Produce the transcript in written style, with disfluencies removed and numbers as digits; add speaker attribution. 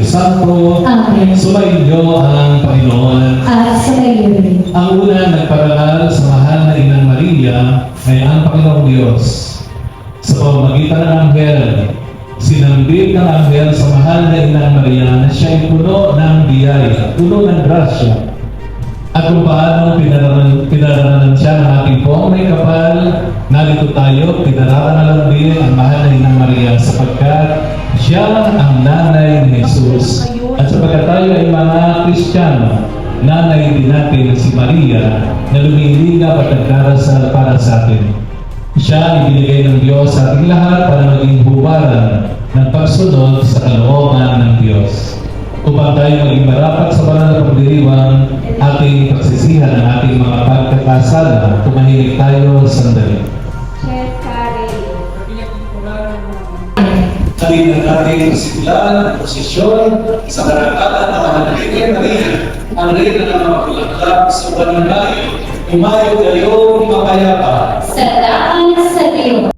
Speaker 1: Espiritu Santo.
Speaker 2: Amen.
Speaker 1: Sumainyo ang Panginoon.
Speaker 2: At sumayo rin.
Speaker 1: Ang unang nagparangal sa mahal na Inang Maria ay ang Panginoong Diyos. Sa pamamagitan ng anghel, sinambit ng anghel sa mahal na Inang Maria na siya ay puno ng biyaya, puno ng grasya. At kung paano pinaranan siya ng ating poong may kapal, narito tayo, pinaranan din ang mahal na Inang Maria sapagkat siya ang nanay ni Jesus. At sapagkat tayo ay mga Kristiyano, nanay din natin si Maria na lumilingap at nagdarasal para sa atin. Siya ay binigay ng Diyos sa ating lahat para maging hubaran ng pagsunod sa kalooban ng Diyos. Upang tayo maging marapat sa banal na pagdiriwang ating pagsisihan ng ating mga pagkakasala, tumahimik tayo sandali.
Speaker 3: Chef Karen.
Speaker 1: Halina natin pasimula ng prosesyon sa karangalan ng mga Virgen Maria, ang reyna ng mga bulaklak sa buwan ng Mayo. Umayo kayo mapayapa.
Speaker 2: Salamat sa Diyos.